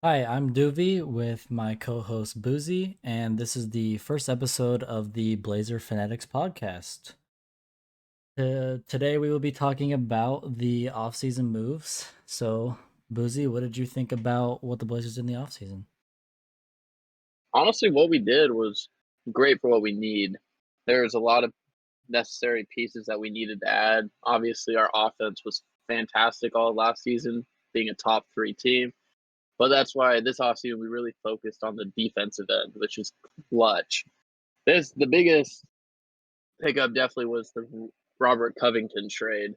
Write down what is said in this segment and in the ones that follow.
Hi, I'm Duvy with my co-host Boozy, and this is the first episode of the Blazer Fanatics podcast. Today we will be talking about the offseason moves. So, Boozy, what did you think about what the Blazers did in the offseason? Honestly, what we did was great for what we need. There's a lot of necessary pieces that we needed to add. Obviously, our offense was fantastic all last season, being a top three team. But that's why this offseason we really focused on the defensive end, which is clutch. This the biggest pickup definitely was the Robert Covington trade.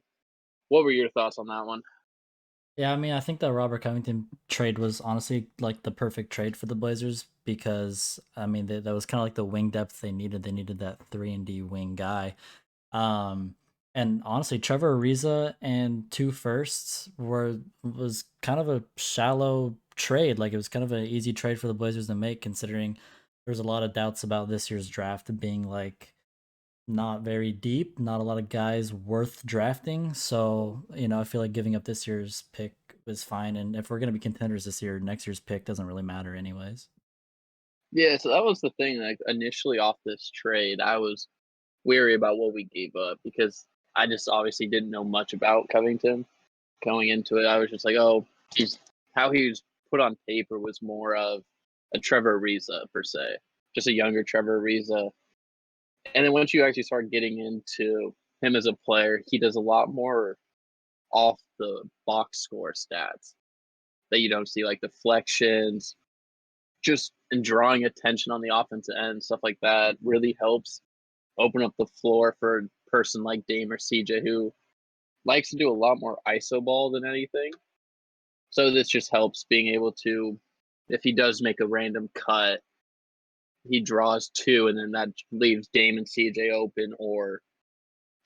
What were your thoughts on that one? Yeah, I mean, I think the Robert Covington trade was honestly like the perfect trade for the Blazers because I mean that was kind of like the wing depth they needed. They needed that 3-and-D wing guy. Um, and honestly, Trevor Ariza and two firsts was kind of a shallow trade. Like it was kind of an easy trade for the Blazers to make, considering there's a lot of doubts about this year's draft being like not very deep, not a lot of guys worth drafting. So I feel like giving up this year's pick was fine. And if we're gonna be contenders this year, next year's pick doesn't really matter anyways. Yeah, so that was the thing. Like initially off this trade, I was weary about what we gave up because I just obviously didn't know much about Covington going into it. I was just like, oh, he's how he was put on paper was more of a Trevor Ariza per se, just a younger Trevor Ariza. And then once you actually start getting into him as a player, he does a lot more off the box score stats that you don't see, like deflections, just and drawing attention on the offensive end, stuff like that really helps open up the floor for a person like Dame or CJ who likes to do a lot more ISO ball than anything. So this just helps being able to, if he does make a random cut, he draws two, and then that leaves Dame and CJ open, or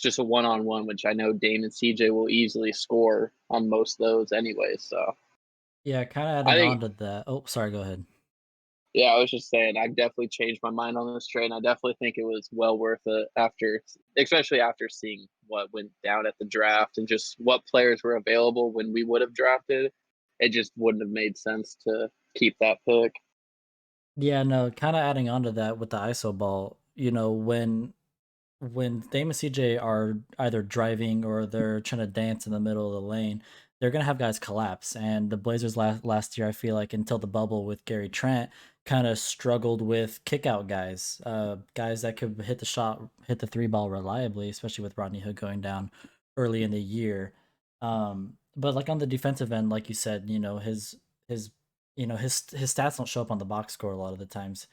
just a one-on-one, which I know Dame and CJ will easily score on most of those anyway. So Yeah, kind of I adding think, on to that. Oh, sorry, go ahead. yeah, I was just saying, I definitely changed my mind on this trade, and I definitely think it was well worth it after, especially after seeing what went down at the draft and just what players were available when we would have drafted. It just wouldn't have made sense to keep that pick. Yeah, no, kind of adding on to that with the ISO ball, when Dame and CJ are either driving or they're trying to dance in the middle of the lane, they're gonna have guys collapse. And the Blazers last year, I feel like until the bubble with Gary Trent, kind of struggled with kick out guys, guys that could hit the shot, hit the three ball reliably, especially with Rodney Hood going down early in the year. But like on the defensive end, like you said, his stats don't show up on the box score a lot of the times.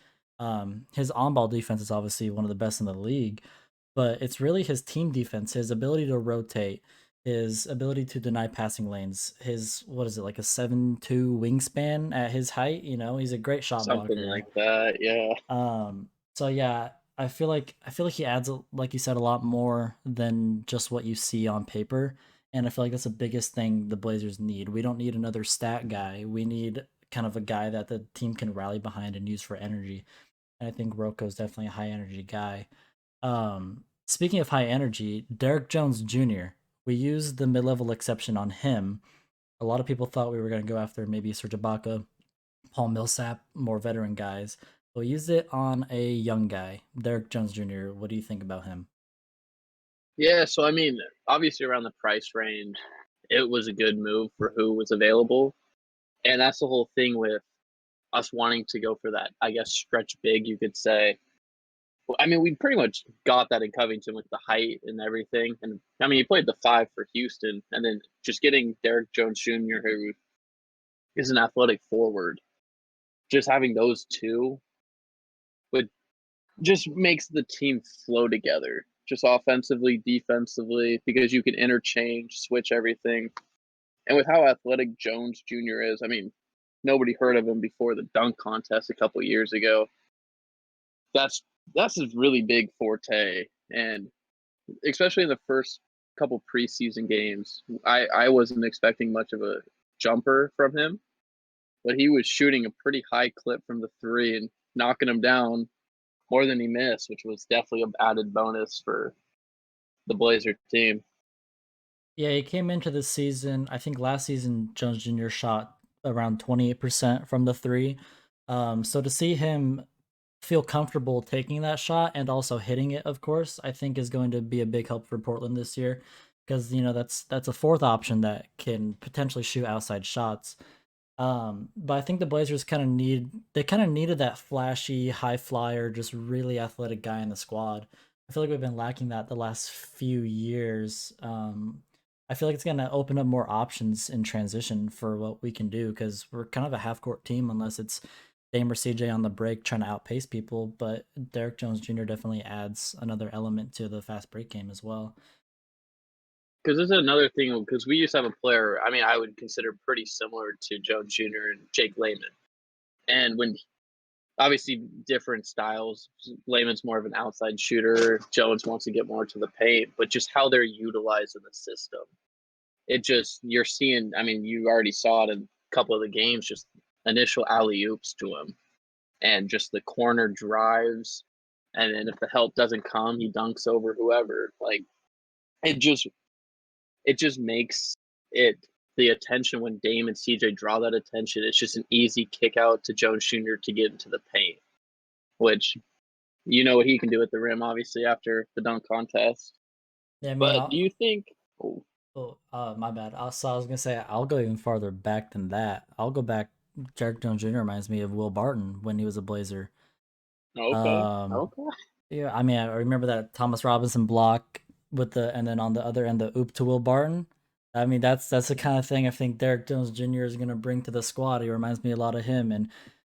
His on ball defense is obviously one of the best in the league, but it's really his team defense, his ability to rotate, his ability to deny passing lanes, his what is it, like a 7'2" wingspan at his height. He's a great shot Something blocker. like that, yeah. So yeah, I feel like he adds, like you said, a lot more than just what you see on paper. And I feel like that's the biggest thing the Blazers need. We don't need another stat guy. We need kind of a guy that the team can rally behind and use for energy. And I think Roko's definitely a high energy guy. Speaking of high energy, Derek Jones Jr. We used the mid-level exception on him. A lot of people thought we were going to go after maybe Serge Ibaka, Paul Millsap, more veteran guys. But we used it on a young guy, Derek Jones Jr. What do you think about him? Yeah, so I mean, obviously around the price range, it was a good move for who was available. And that's the whole thing with us wanting to go for that, I guess, stretch big, you could say. Well, I mean, we pretty much got that in Covington with the height and everything. And I mean, he played the five for Houston, and then just getting Derek Jones Jr., who is an athletic forward, just having those two would just makes the team flow together, just offensively, defensively, because you can interchange, switch everything. And with how athletic Jones Jr. is, I mean, nobody heard of him before the dunk contest a couple years ago. That's that's his really big forte, and especially in the first couple preseason games, I wasn't expecting much of a jumper from him, but he was shooting a pretty high clip from the three and knocking him down more than he missed, which was definitely an added bonus for the Blazer team. Yeah, he came into the season. I think last season Jones Jr. shot around 28% from the three. So to see him feel comfortable taking that shot and also hitting it, of course, I think is going to be a big help for Portland this year because that's a fourth option that can potentially shoot outside shots. But I think the Blazers kind of needed that flashy, high flyer, just really athletic guy in the squad. I feel like we've been lacking that the last few years. I feel like it's gonna open up more options in transition for what we can do because we're kind of a half court team unless it's Dame or CJ on the break trying to outpace people. But Derek Jones Jr. definitely adds another element to the fast break game as well. Because this is another thing. Because we used to have a player. I mean, I would consider pretty similar to Jones Jr. and Jake Layman. And when obviously different styles, Layman's more of an outside shooter. Jones wants to get more to the paint, but just how they're utilized in the system, it just you're seeing. I mean, you already saw it in a couple of the games. Just initial alley oops to him, and just the corner drives. And then if the help doesn't come, he dunks over whoever. Like it just it just makes it the attention when Dame and CJ draw that attention. It's just an easy kick out to Jones Jr. to get into the paint, which you know what he can do at the rim, obviously after the dunk contest. Yeah, I mean, But do you think? Oh, oh, my bad. I was gonna say I'll go even farther back than that. I'll go back. Derek Jones Jr. reminds me of Will Barton when he was a Blazer. okay, Um, okay. yeah, I mean, I remember that Thomas Robinson block with the, and then on the other end, the oop to Will Barton. I mean, that's the kind of thing I think Derek Jones Jr. is gonna bring to the squad. He reminds me a lot of him. And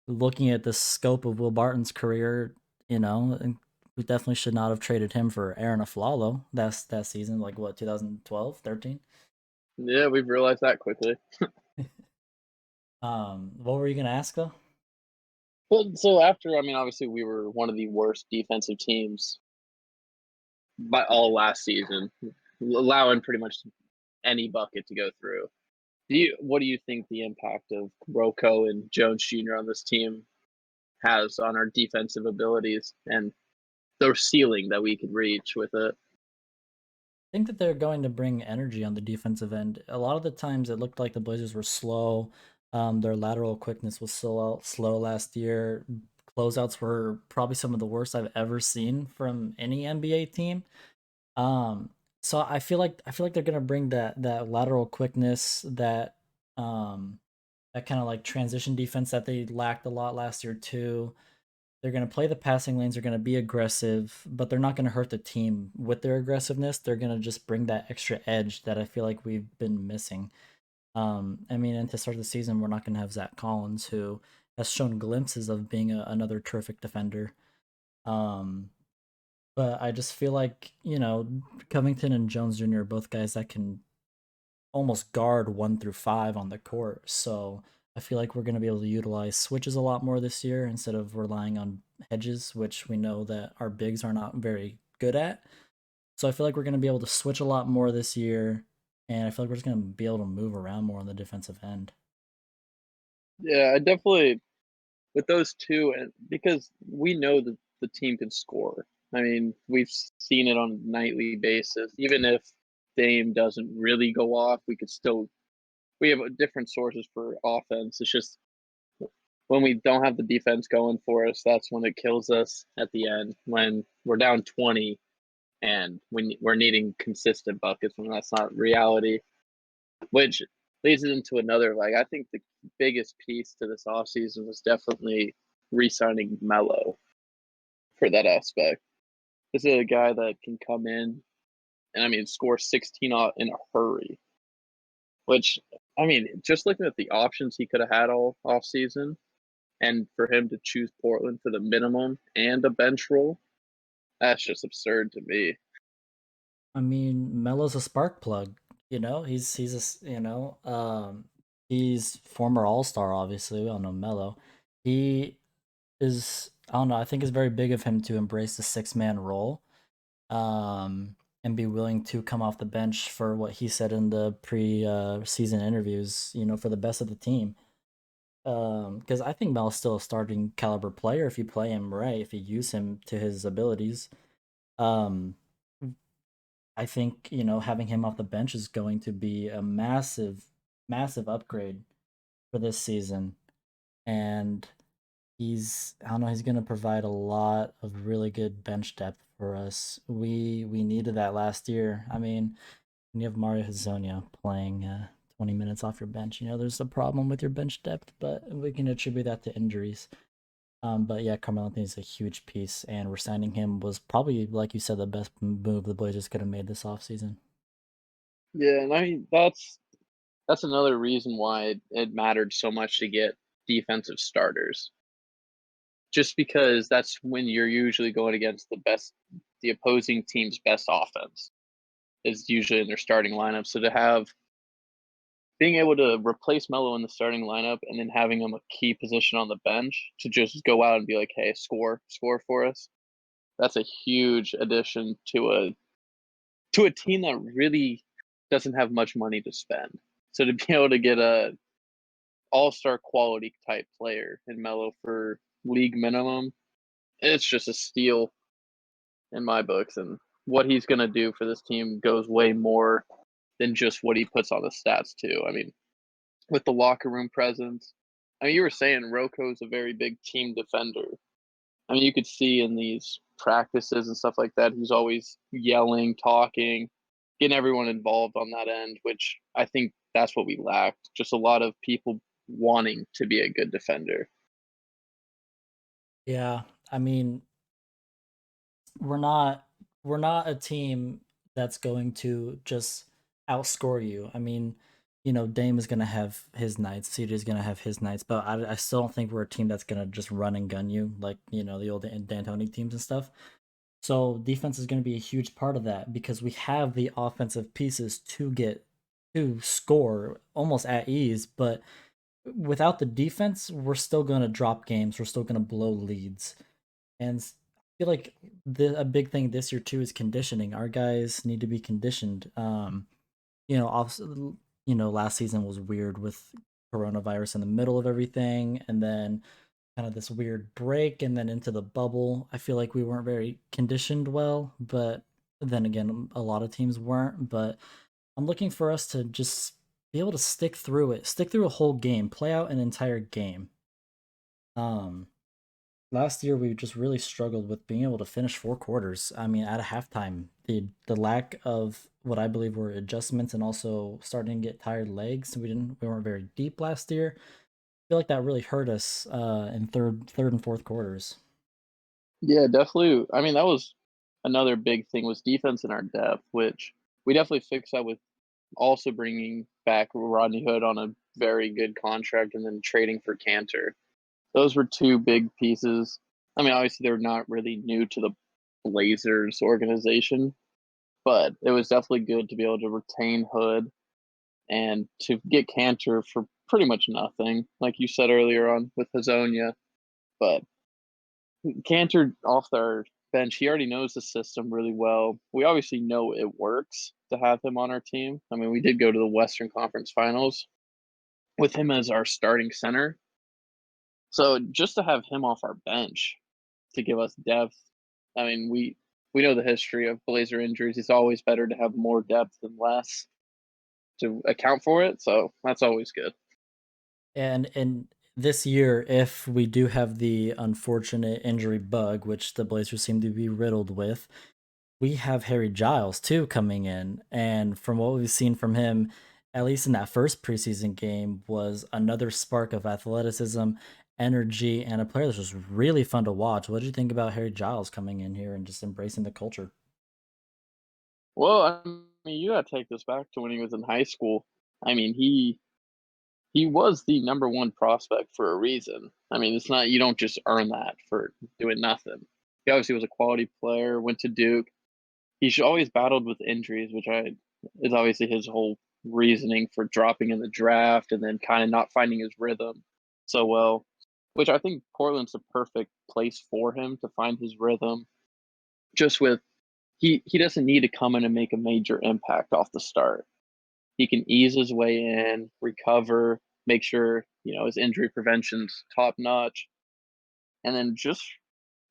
looking at the scope of Will Barton's career, and we definitely should not have traded him for Aaron Aflalo that season, like what 2012, 13. Yeah, we've realized that quickly. What were you gonna ask though? Well, so after, I mean, obviously we were one of the worst defensive teams by all last season, allowing pretty much any bucket to go through. What do you think the impact of Rocco and Jones Jr. on this team has on our defensive abilities and the ceiling that we could reach with it? Think that they're going to bring energy on the defensive end. A lot of the times, it looked like the Blazers were slow. Their lateral quickness was slow last year. Closeouts were probably some of the worst I've ever seen from any NBA team. Um, so I feel like they're gonna bring that lateral quickness, that kind of like transition defense that they lacked a lot last year too. They're going to play the passing lanes. They're going to be aggressive, but they're not going to hurt the team with their aggressiveness. They're going to just bring that extra edge that I feel like we've been missing. I mean, and to start the season, we're not going to have Zach Collins, who has shown glimpses of being another terrific defender. Um, but I just feel like, Covington and Jones Jr. are both guys that can almost guard 1 through 5 on the court. So I feel like we're going to be able to utilize switches a lot more this year instead of relying on hedges, which we know that our bigs are not very good at. So I feel like we're going to be able to switch a lot more this year, and I feel like we're just going to be able to move around more on the defensive end. Yeah, I definitely with those two, and because we know that the team can score. I mean, we've seen it on a nightly basis. Even if Dame doesn't really go off, we have different sources for offense. It's just when we don't have the defense going for us, that's when it kills us at the end. When we're down 20 and we're needing consistent buckets when that's not reality, which leads into another. Like, I think the biggest piece to this offseason was definitely re signing Melo for that aspect. This is a guy that can come in and, I mean, score 16 in a hurry, which, I mean, just looking at the options he could have had all offseason, and for him to choose Portland for the minimum and a bench role, that's just absurd to me. I mean, Melo's a spark plug. He's former All Star. Obviously, we all know Melo. He is, I don't know. I think it's very big of him to embrace the 6 man role, and be willing to come off the bench for what he said in the season interviews. For the best of the team. Because I think Melo's still a starting caliber player if you play him right, if you use him to his abilities. Um, I think, having him off the bench is going to be a massive, massive upgrade. for this season, and I don't know, he's gonna provide a lot of really good bench depth for us. We needed that last year. I mean, when you have Mario Hezonja playing 20 minutes off your bench, there's a problem with your bench depth, but we can attribute that to injuries. But yeah, Carmelo Anthony's a huge piece, and resigning him was probably, like you said, the best move the Blazers could have made this offseason. Yeah, and I mean that's another reason why it mattered so much to get defensive starters. Just because that's when you're usually going against the opposing team's best offense is usually in their starting lineup. So to have being able to replace Melo in the starting lineup and then having him a key position on the bench to just go out and be like, "Hey, score for us." That's a huge addition to a team that really doesn't have much money to spend. So to be able to get a all-star quality type player in Melo for league minimum, it's just a steal in my books. And what he's going to do for this team goes way more than just what he puts on the stats too. I mean, with the locker room presence, I mean, you were saying Roko's a very big team defender. I mean, you could see in these practices and stuff like that, he's always yelling, talking, getting everyone involved on that end, which I think that's what we lacked. Just a lot of people wanting to be a good defender. Yeah, I mean, we're not we're not a team that's going to just outscore you. I mean, Dame is gonna have his nights, CJ is gonna have his nights, but I still don't think we're a team that's gonna just run and gun you like the old D'Antoni teams and stuff. So defense is going to be a huge part of that because we have the offensive pieces to score almost at ease, but without the defense, we're still going to drop games. We're still going to blow leads. And I feel like a big thing this year too is conditioning. Our guys need to be conditioned. You know, off, last season was weird with coronavirus in the middle of everything, and then kind of this weird break, and then into the bubble. I feel like we weren't very conditioned well, but then again, a lot of teams weren't. But I'm looking for us to just be able to stick through it, stick through a whole game, play out an entire game. Um, Last year we just really struggled with being able to finish four quarters. I mean, at a halftime, the lack of what I believe were adjustments and also starting to get tired legs. We weren't very deep last year. I feel like that really hurt us in third and fourth quarters. Yeah, definitely. I mean, that was another big thing was defense in our depth, which we definitely fixed that with also bringing back Rodney Hood on a very good contract and then trading for Cantor. Those were two big pieces. I mean, obviously they're not really new to the Blazers organization, but it was definitely good to be able to retain Hood and to get Cantor for pretty much nothing, like you said earlier on with Hazonia. But Cantor off our bench, he already knows the system really well. We obviously know it works to have him on our team. I mean, we did go to the Western Conference Finals with him as our starting center. So just to have him off our bench to give us depth, I mean, we know the history of Blazer injuries. It's always better to have more depth than less to account for it. So that's always good. And this year, if we do have the unfortunate injury bug, which the Blazers seem to be riddled with, we have Harry Giles too coming in. And from what we've seen from him, at least in that first preseason game, was another spark of athleticism, energy, and a player that's just really fun to watch. What did you think about Harry Giles coming in here and just embracing the culture? Well, I mean, you got to take this back to when he was in high school. I mean, he was the number one prospect for a reason. I mean, it's not you don't just earn that for doing nothing. He obviously was a quality player. Went to Duke. He's always battled with injuries, which I is obviously his whole reasoning for dropping in the draft and then kind of not finding his rhythm so well. Which I think Portland's the perfect place for him to find his rhythm. Just with he doesn't need to come in and make a major impact off the start. He can ease his way in, recover, make sure his injury prevention's top notch, and then just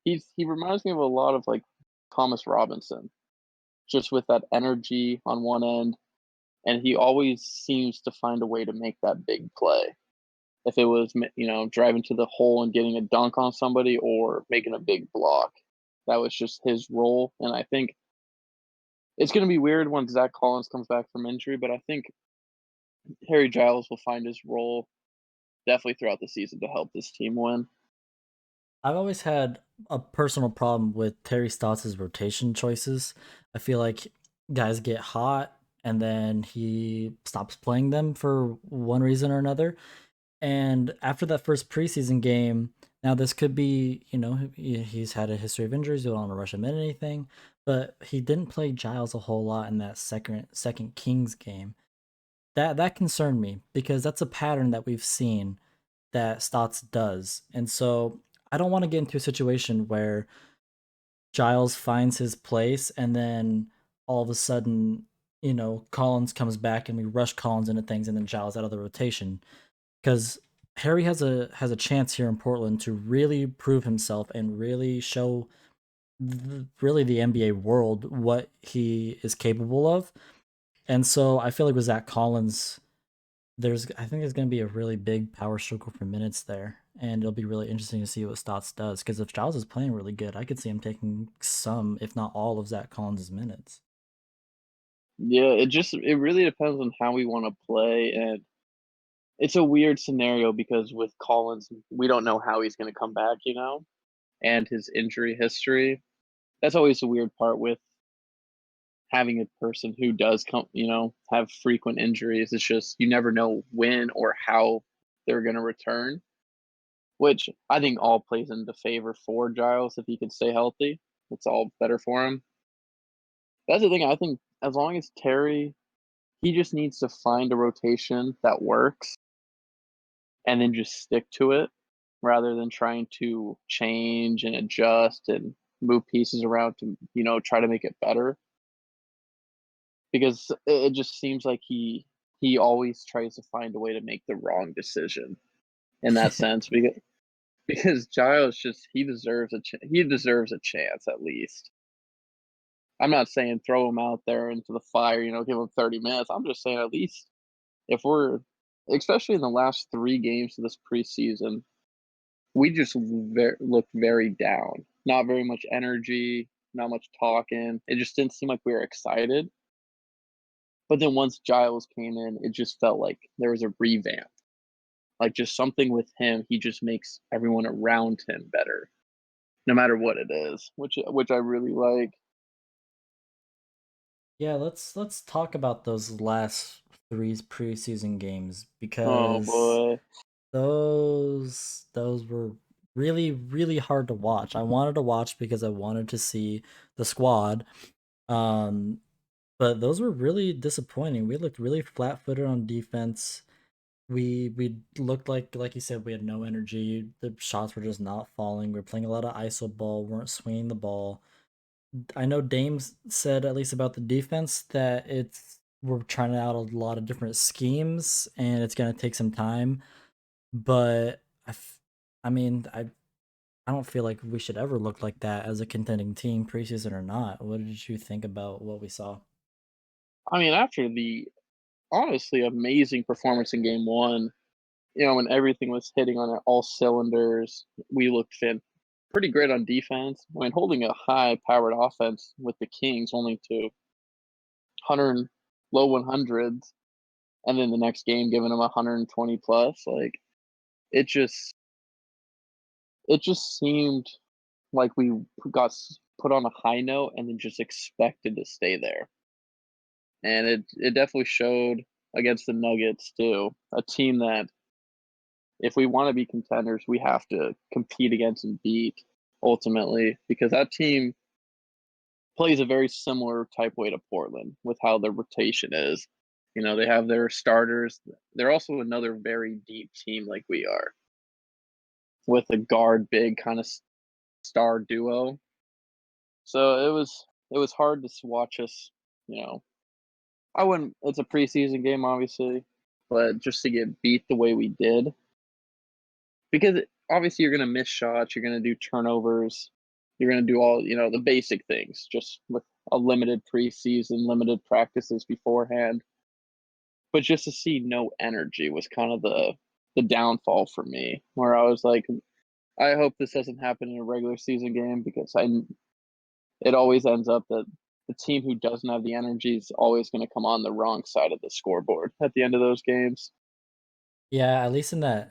he reminds me of a lot of like Thomas Robinson, just with that energy on one end, and he always seems to find a way to make that big play. if it was driving to the hole and getting a dunk on somebody or making a big block. That was just his role, and I think it's going to be weird when Zach Collins comes back from injury, but I think Harry Giles will find his role definitely throughout the season to help this team win. I've always had a personal problem with Terry Stotts' rotation choices. I feel like guys get hot and then he stops playing them for one reason or another. And after that first preseason game, now this could be, he's had a history of injuries. You don't want to rush him in anything, but he didn't play Giles a whole lot in that second Kings game. That concerned me because that's a pattern that we've seen that Stotts does. And so I don't want to get into a situation where Giles finds his place and then all of a sudden, Collins comes back and we rush Collins into things and then Giles out of the rotation. Because Harry has a chance here in Portland to really prove himself and really show really the NBA world what he is capable of. And so I feel like with Zach Collins, I think there's going to be a really big power struggle for minutes there, and it'll be really interesting to see what Stotts does. Because if Giles is playing really good, I could see him taking some, if not all, of Zach Collins' minutes. Yeah, it really depends on how we want to play, and it's a weird scenario because with Collins, we don't know how he's going to come back, and his injury history. That's always the weird part with having a person who does have frequent injuries. It's just you never know when or how they're going to return, which I think all plays into favor for Giles if he can stay healthy. It's all better for him. That's the thing. I think as long as Terry, he just needs to find a rotation that works and then just stick to it rather than trying to change and adjust and move pieces around to, try to make it better. Because it just seems like he always tries to find a way to make the wrong decision in that sense because Giles just he deserves a chance at least. I'm not saying throw him out there into the fire, give him 30 minutes. I'm just saying at least if we're especially in the last 3 games of this preseason, we just looked very down. Not very much energy, not much talking. It just didn't seem like we were excited. But then once Giles came in, it just felt like there was a revamp. Like just something with him, he just makes everyone around him better, no matter what it is, which I really like. Yeah, let's talk about those last three preseason games Oh because boy. those were really hard to watch. I wanted to watch because I wanted to see the squad. Um, but those were really disappointing. We looked really flat-footed on defense. We looked like you said, we had no energy. The shots were just not falling. We are playing a lot of iso ball, weren't swinging the ball. I know Dames said at least about the defense that we're trying out a lot of different schemes and it's gonna take some time. But I mean, I don't feel like we should ever look like that as a contending team, preseason or not. What did you think about what we saw? I mean, after the honestly amazing performance in game one, when everything was hitting on all cylinders, we looked pretty great on defense. I mean, holding a high-powered offense with the Kings only to 100 low 100s, and then the next game giving them 120 plus. Like it just it just seemed like we got put on a high note and then just expected to stay there. And it definitely showed against the Nuggets too, a team that if we want to be contenders, we have to compete against and beat ultimately because that team plays a very similar type way to Portland with how their rotation is. They have their starters. They're also another very deep team like we are with a guard big kind of star duo. So it was hard to watch us, you know. I wouldn't it's a preseason game obviously, but just to get beat the way we did because obviously you're going to miss shots, you're going to do turnovers, you're going to do all, the basic things just with a limited preseason, limited practices beforehand. But just to see no energy was kind of the the downfall for me, where I was like, I hope this doesn't happen in a regular season game because it always ends up that the team who doesn't have the energy is always going to come on the wrong side of the scoreboard at the end of those games. Yeah, at least in that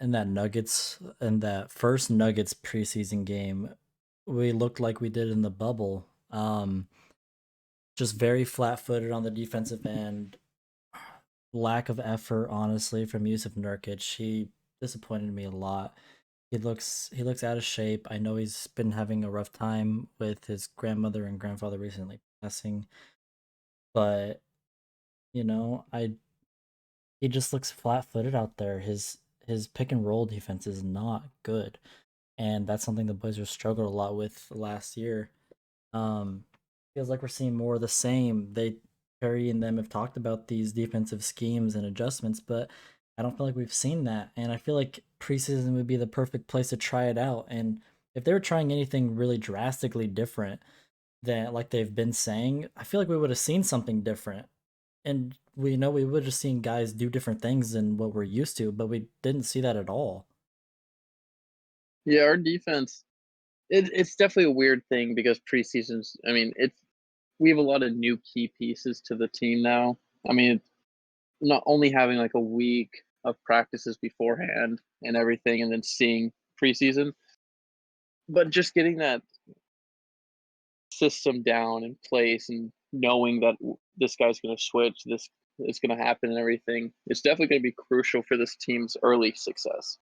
first Nuggets preseason game, we looked like we did in the bubble. Just very flat-footed on the defensive end. Lack of effort, honestly, from Yusuf Nurkic. He disappointed me a lot. He looks out of shape. I know he's been having a rough time with his grandmother and grandfather recently passing, but I he just looks flat-footed out there. His pick and roll defense is not good, and that's something the Blazers struggled a lot with last year. Um, Feels like we're seeing more of the same. Perry and them have talked about these defensive schemes and adjustments, but I don't feel like we've seen that. And I feel like preseason would be the perfect place to try it out. And if they were trying anything really drastically different than like they've been saying, I feel like we would have seen something different. And we know we would have seen guys do different things than what we're used to, but we didn't see that at all. Yeah, our defense, it's definitely a weird thing because preseason's, I mean, we have a lot of new key pieces to the team now. I mean, it's not only having like a week of practices beforehand and everything, and then seeing preseason, but just getting that system down in place and knowing that this guy's going to switch, this is going to happen, and everything. It's definitely going to be crucial for this team's early success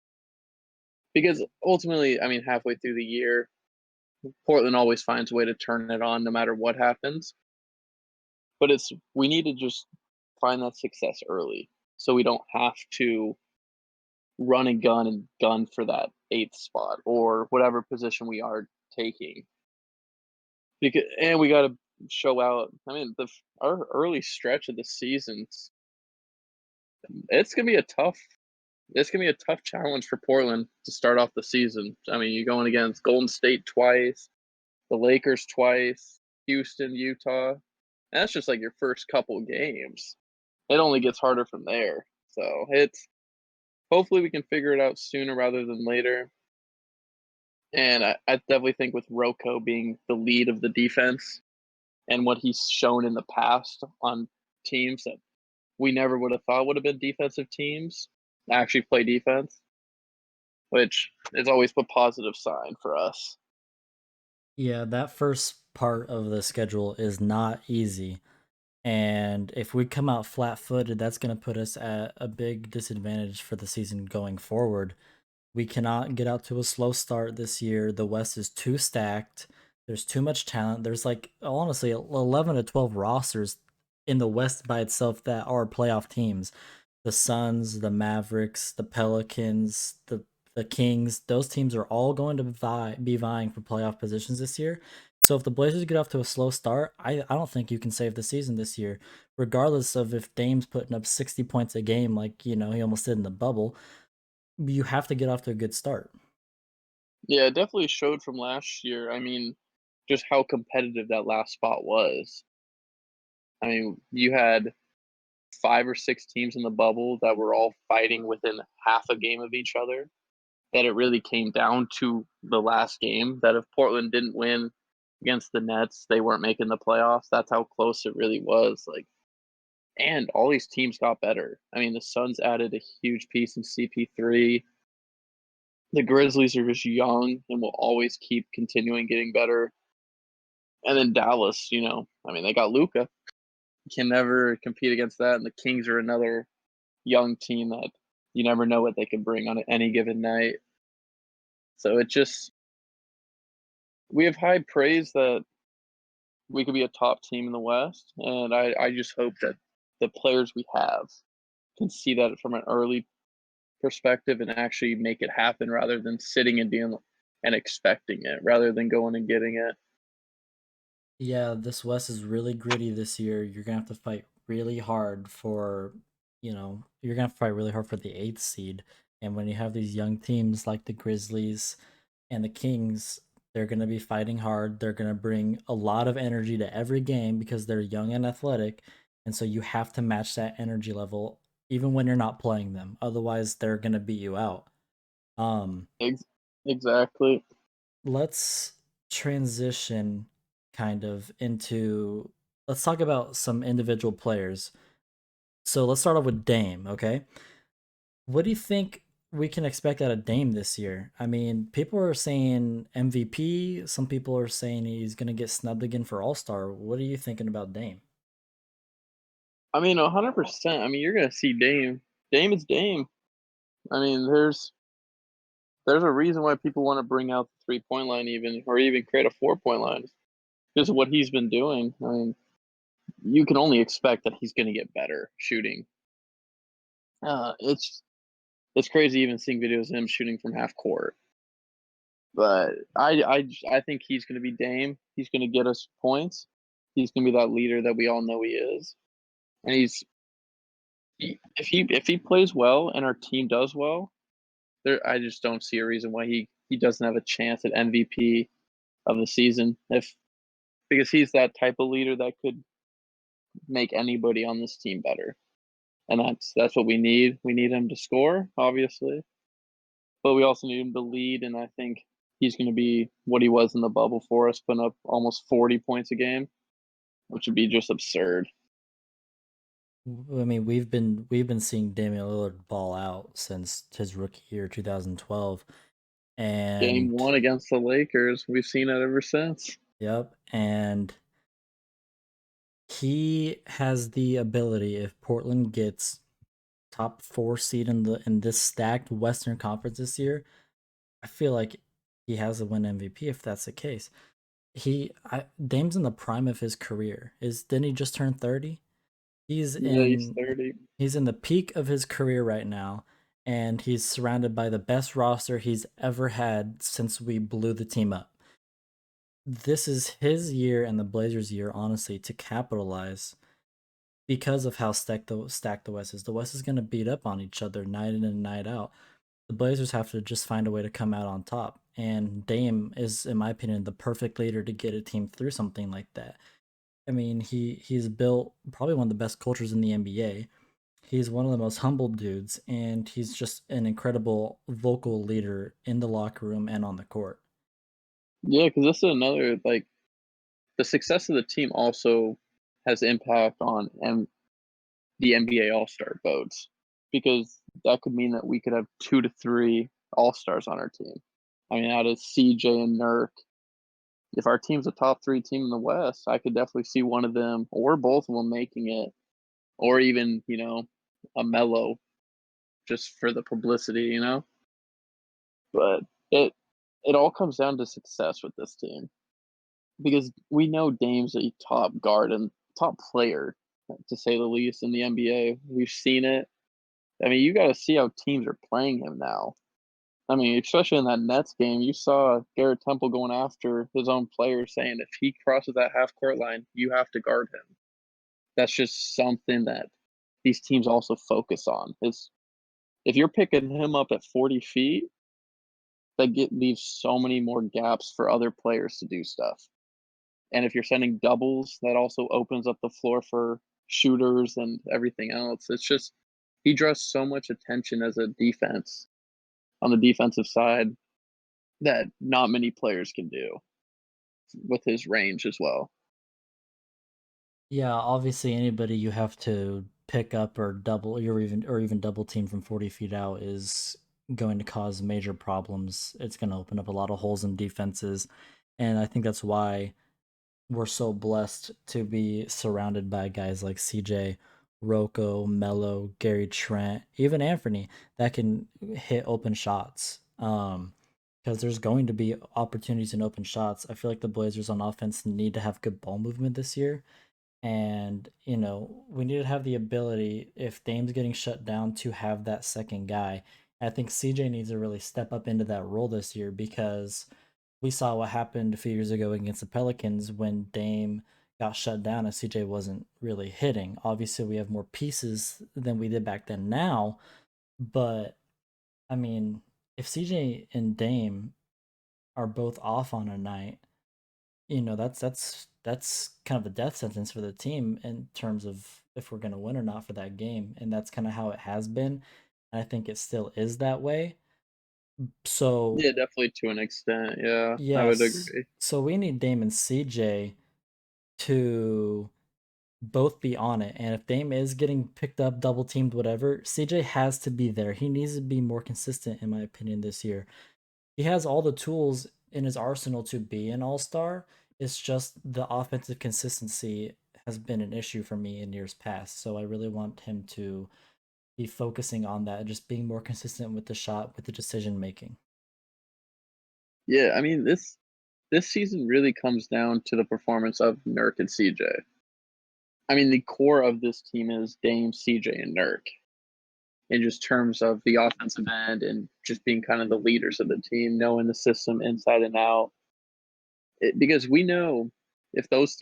because ultimately, I mean, halfway through the year, Portland always finds a way to turn it on no matter what happens. But we need to just find that success early so we don't have to run and gun for that eighth spot or whatever position we are taking. Because and we got to show out. I mean, our early stretch of the seasons, it's gonna be a tough. It's gonna be a tough challenge for Portland to start off the season. I mean, you're going against Golden State twice, the Lakers twice, Houston, Utah. And that's just like your first couple games. It only gets harder from there. So it's hopefully we can figure it out sooner rather than later. And I definitely think with Rocco being the lead of the defense and what he's shown in the past on teams that we never would have thought would have been defensive teams actually play defense, which is always a positive sign for us. Yeah, that first part of the schedule is not easy. And if we come out flat footed, that's going to put us at a big disadvantage for the season going forward. We cannot get out to a slow start this year. The West is too stacked. There's too much talent. There's like honestly 11 to 12 rosters in the West by itself that are playoff teams. The Suns, the Mavericks, the Pelicans, the Kings, those teams are all going to be vying for playoff positions this year. So if the Blazers get off to a slow start, I don't think you can save the season this year, regardless of if Dame's putting up 60 points a game like, he almost did in the bubble. You have to get off to a good start. Yeah, it definitely showed from last year. I mean, just how competitive that last spot was. I mean, you had 5 or 6 teams in the bubble that were all fighting within half a game of each other. That it really came down to the last game. That if Portland didn't win against the Nets, they weren't making the playoffs. That's how close it really was. Like, and all these teams got better. I mean, the Suns added a huge piece in CP3. The Grizzlies are just young and will always keep continuing getting better. And then Dallas, I mean, they got Luca. Can never compete against that. And the Kings are another young team that you never know what they can bring on any given night. So it just we have high praise that we could be a top team in the West, and I just hope that the players we have can see that from an early perspective and actually make it happen rather than sitting and being and expecting it rather than going and getting it. Yeah, this West is really gritty this year. You're gonna have to fight really hard for the eighth seed. And when you have these young teams like the Grizzlies and the Kings, they're gonna be fighting hard. They're gonna bring a lot of energy to every game because they're young and athletic. And so you have to match that energy level even when you're not playing them. Otherwise, they're gonna beat you out. Um, Ex- exactly. let's transition kind of into let's talk about some individual players. So let's start off with Dame, okay? What do you think we can expect out of Dame this year? I mean, people are saying MVP, some people are saying he's going to get snubbed again for All-Star. What are you thinking about Dame? I mean, 100%. I mean, you're gonna see Dame. Dame is Dame. I mean, there's a reason why people want to bring out the 3 point line, even or even create a 4 point line. Because of what he's been doing. I mean, you can only expect that he's going to get better shooting. It's crazy even seeing videos of him shooting from half court. But I think he's going to be Dame. He's going to get us points. He's going to be that leader that we all know he is. And if he plays well and our team does well, there I just don't see a reason why he doesn't have a chance at MVP of the season. If Because he's that type of leader that could make anybody on this team better. And that's what we need. We need him to score, obviously, but we also need him to lead. And I think he's going to be what he was in the bubble for us, putting up almost 40 points a game, which would be just absurd. I mean, we've been seeing Damian Lillard ball out since his rookie year 2012 Game and one against the Lakers, we've seen it ever since. yep, and he has the ability if Portland gets top 4 seed in this stacked Western Conference this year, I feel like he has to win MVP if that's the case. Dame's in the prime of his career. Didn't he just turn 30? He's Yeah, he's in 30. he's in the peak of his career right now, and he's surrounded by the best roster he's ever had since we blew the team up. This is his year and the Blazers' year, honestly, to capitalize because of how stacked the West is. The West is going to beat up on each other night in and night out. The Blazers have to just find a way to come out on top. And Dame is, in my opinion, the perfect leader to get a team through something like that. I mean, he's built probably one of the best cultures in the NBA. He's one of the most humble dudes, and he's just an incredible vocal leader in the locker room and on the court. Yeah, because this is another, like, the success of the team also has impact on the NBA All Star votes because that could mean that we could have 2 to 3 All Stars on our team. I mean, out of CJ and Nurk, if our team's a top 3 team in the West, I could definitely see one of them or both of them making it, or even a Mellow just for the publicity. But it it all comes down to success with this team because we know Dame's a top guard and top player to say the least in the NBA. We've seen it. I mean, you got to see how teams are playing him now. I mean, especially in that Nets game, you saw Garrett Temple going after his own player, saying if he crosses that half court line, you have to guard him. That's just something that these teams also focus on. Is if you're picking him up at 40 feet, leaves so many more gaps for other players to do stuff. And if you're sending doubles, that also opens up the floor for shooters and everything else. It's just he draws so much attention as a defense on the defensive side that not many players can do with his range as well. Yeah, obviously anybody you have to pick up or double or even double team from 40 feet out is going to cause major problems. It's going to open up a lot of holes in defenses, and I think that's why we're so blessed to be surrounded by guys like CJ, Rocco, Mello, Gary Trent, even Anthony that can hit open shots. Because there's going to be opportunities in open shots. I feel like the Blazers on offense need to have good ball movement this year, and we need to have the ability if Dame's getting shut down to have that second guy. I think CJ needs to really step up into that role this year because we saw what happened a few years ago against the Pelicans when Dame got shut down and CJ wasn't really hitting. Obviously, we have more pieces than we did back then now, but I mean, if CJ and Dame are both off on a night, that's kind of a death sentence for the team in terms of if we're gonna win or not for that game, and that's kind of how it has been, and I think it still is that way. So Yeah, definitely to an extent. Yeah, I would yes, agree. so we need Dame and CJ to both be on it, and if Dame is getting picked up, double teamed, whatever, CJ has to be there. He needs to be more consistent, in my opinion, this year. He has all the tools in his arsenal to be an all-star. It's just the offensive consistency has been an issue for me in years past. So I really want him to be focusing on that, just being more consistent with the shot, with the decision making. Yeah, I mean this season really comes down to the performance of Nurk and CJ. I mean, the core of this team is Dame, CJ, and Nurk in just terms of the offensive end and just being kind of the leaders of the team, knowing the system inside and out. Because we know if those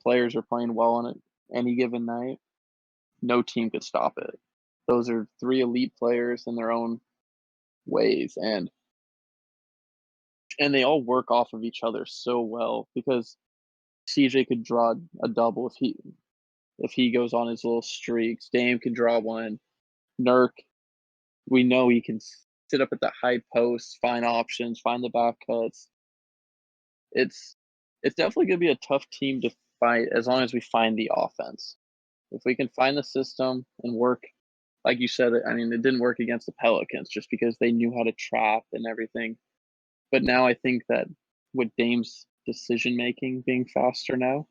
players are playing well on any given night, no team could stop it. Those are three elite players in their own ways, and they all work off of each other so well because CJ could draw a double if he goes on his little streaks. Dame can draw one. Nurk, we know he can sit up at the high post, find options, find the back cuts. It's it's definitely going to be a tough team to fight as long as we find the offense. If we can find the system and work, like you said, I mean, it didn't work against the Pelicans just because they knew how to trap and everything. But now I think that with Dame's decision making being faster now,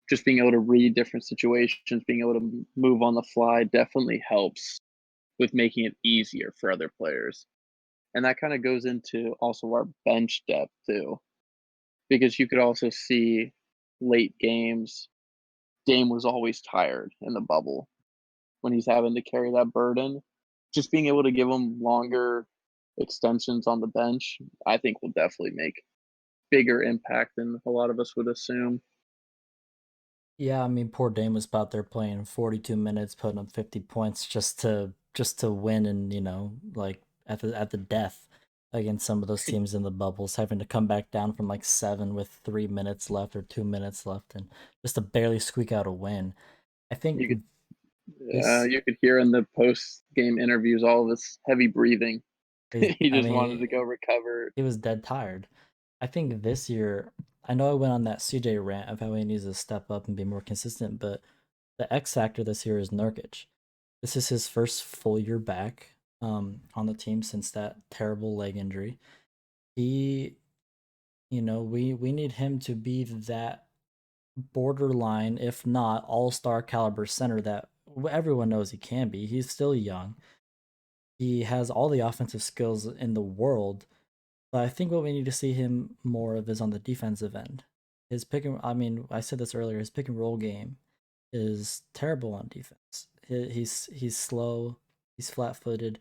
just being able to read different situations, being able to move on the fly definitely helps with making it easier for other players. And that kind of goes into also our bench depth too, because you could also see late games. Dame was always tired in the bubble when he's having to carry that burden. Just being able to give him longer extensions on the bench, I think will definitely make bigger impact than a lot of us would assume. Yeah, I mean, poor Dame was out there playing 42 minutes, putting up 50 points just to win, and like at the death against some of those teams in the bubbles, having to come back down from like 7 with 3 minutes left or 2 minutes left, and just to barely squeak out a win. I think You could this you could hear in the post game interviews all of this heavy breathing. is, He I just wanted mean, to go recover. he was dead tired. I think this year, I know I went on that CJ rant of how he needs to step up and be more consistent, but the X factor this year is Nurkic. This is his first full year back on the team since that terrible leg injury. He, we need him to be that borderline, if not all-star caliber center that everyone knows he can be. He's still young. He has all the offensive skills in the world, but I think what we need to see him more of is on the defensive end. I mean, I said this earlier, his pick and roll game is terrible on defense. He's slow, he's flat-footed.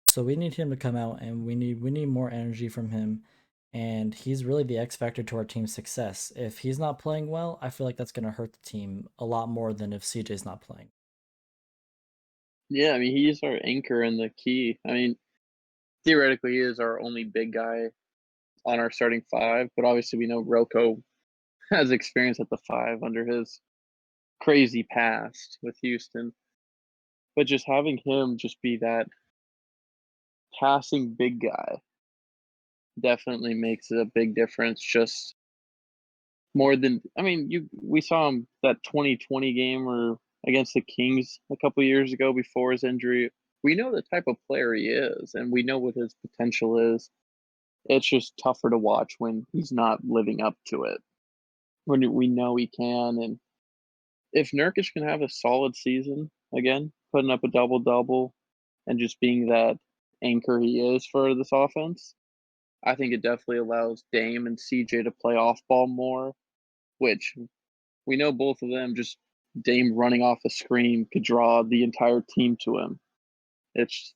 So we need him to come out, and we need more energy from him, and he's really the X factor to our team's success. If he's not playing well, I feel like that's going to hurt the team a lot more than if CJ's not playing. Yeah, I mean he's our anchor and the key. I mean, theoretically he is our only big guy on our starting five, but obviously we know Rocco has experience at the five under his crazy past with Houston. But just having him just be that passing big guy definitely makes a big difference. Just more than I mean, you we saw him that 2020 game or against the Kings a couple years ago before his injury. We know the type of player he is, and we know what his potential is. It's just tougher to watch when he's not living up to it. When we know he can, and if Nurkic can have a solid season again, putting up a double double, and just being that anchor he is for this offense, I think it definitely allows Dame and CJ to play off ball more, which we know both of them just Dame running off a screen could draw the entire team to him. It's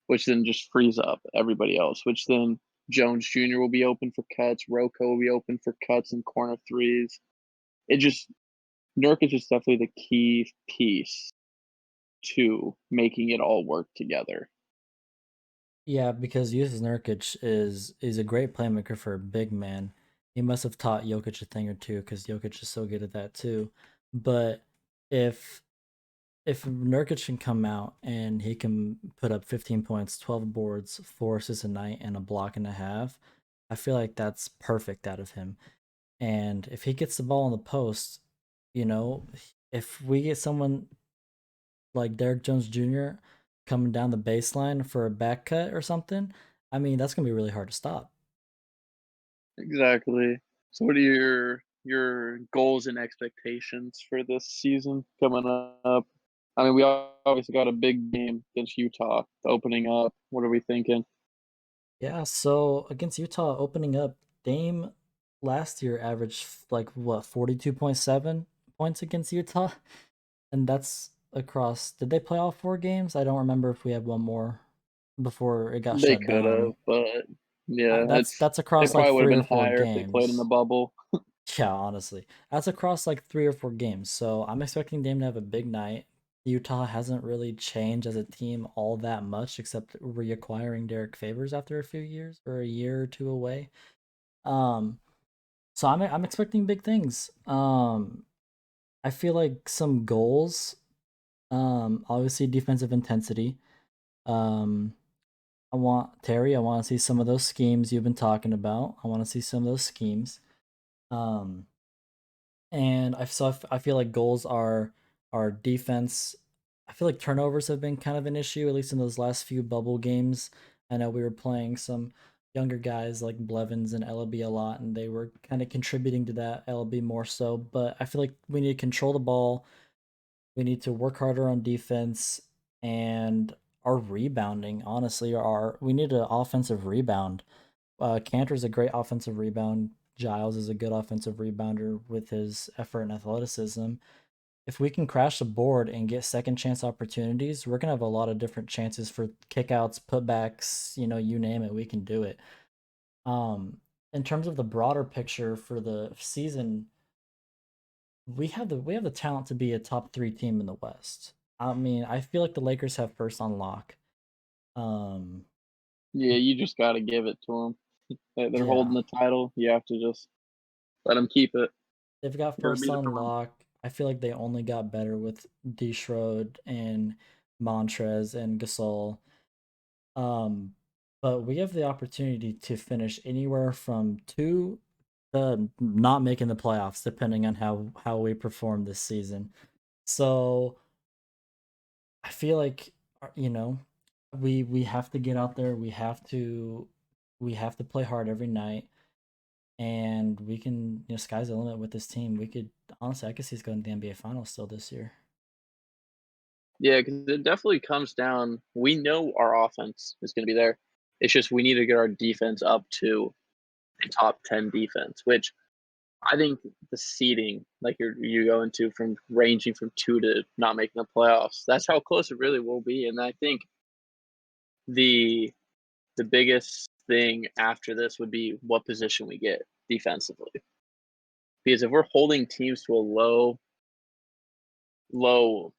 which then just frees up everybody else, which then Jones Jr. will be open for cuts, Rocco will be open for cuts and corner threes. It just Nurkic is definitely the key piece to making it all work together. Yeah, because Yusuf Nurkic is a great playmaker for a big man. He must have taught Jokic a thing or two because Jokic is so good at that too. But if Nurkic can come out and he can put up 15 points, 12 boards, 4 assists a night, and a block and a half, I feel like that's perfect out of him. And if he gets the ball in the post, you know, if we get someone like Derrick Jones Jr. coming down the baseline for a back cut or something, I mean, that's going to be really hard to stop. Exactly. So what are your goals and expectations for this season coming up? I mean, we obviously got a big game against Utah opening up. What are we thinking? Yeah, so against Utah opening up, Dame last year averaged like what 42.7 points against Utah, and that's across. Did they play all 4 games? I don't remember if we had one more before it got They shut could have, down. but yeah, That's they across like probably would have three been or four higher if they played in the games. bubble. Yeah, honestly, that's across like 3 or 4 games. So I'm expecting Dame to have a big night. Utah hasn't really changed as a team all that much, except reacquiring Derek Favors after a few years or a year or two away. Um, so I'm expecting big things. I feel like some goals. Obviously defensive intensity. Um, I want to see some of those schemes you've been talking about. I want to see some of those schemes. Um, and I feel like goals are our defense. I feel like turnovers have been kind of an issue, at least in those last few bubble games. I know we were playing some younger guys like Blevins and LB a lot, and they were kind of contributing to that, LB more so. But I feel like we need to control the ball. We need to work harder on defense and our rebounding. Honestly, our we need an offensive rebound. Cantor's a great offensive rebound. Giles is a good offensive rebounder with his effort and athleticism. If we can crash the board and get second chance opportunities, we're gonna have a lot of different chances for kickouts, putbacks, you name it, we can do it. Um, in terms of the broader picture for the season, we have the talent to be a top 3 team in the West. I mean, I feel like the Lakers have first on lock. Um, Yeah, you just got to give it to them. They're yeah, holding the title. You have to just let them keep it. they've got You got to first beat it on for them. lock. I feel like they only got better with D Schroed and Montrez and Gasol. Um, but we have the opportunity to finish anywhere from 2 to not making the playoffs, depending on how we perform this season. So I feel like we have to get out there. We have to play hard every night, and we can. Sky's the limit with this team. We could honestly, I could see us going to the NBA Finals still this year. Yeah, because it definitely comes down. We know our offense is going to be there. It's just we need to get our defense up to a top 10 defense, which I think the seeding, like you go into from ranging from 2 to not making the playoffs, that's how close it really will be. And I think the the biggest thing after this would be what position we get defensively. Because if we're holding teams to a low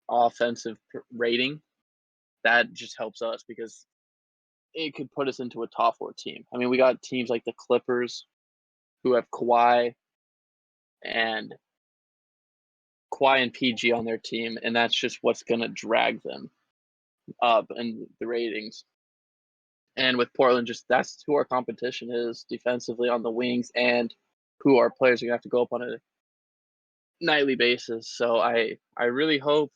offensive rating, that just helps us because it could put us into a top 4 team. I mean, we got teams like the Clippers who have and Kawhi and PG on their team, and that's just what's going to drag them up in the ratings. And with Portland, just that's who our competition is defensively on the wings and who our players are going to have to go up on a nightly basis. So I really hope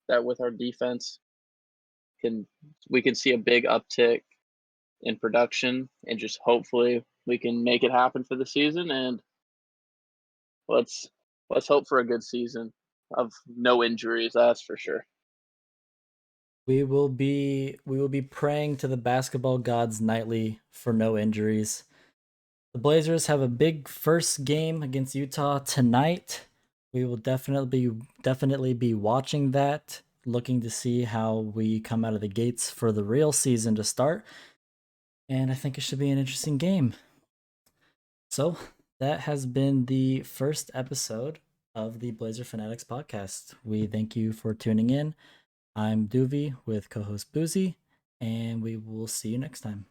that with our defense can we can see a big uptick in production and just hopefully we can make it happen for the season and let's let's hope for a good season of no injuries, that's for sure. We will be praying to the basketball gods nightly for no injuries. The Blazers have a big first game against Utah tonight. We will definitely be watching that, looking to see how we come out of the gates for the real season to start. And I think it should be an interesting game. So, that has been the first episode of the Blazer Fanatics podcast. We thank you for tuning in. I'm Duvy with co-host Boozy, and we will see you next time.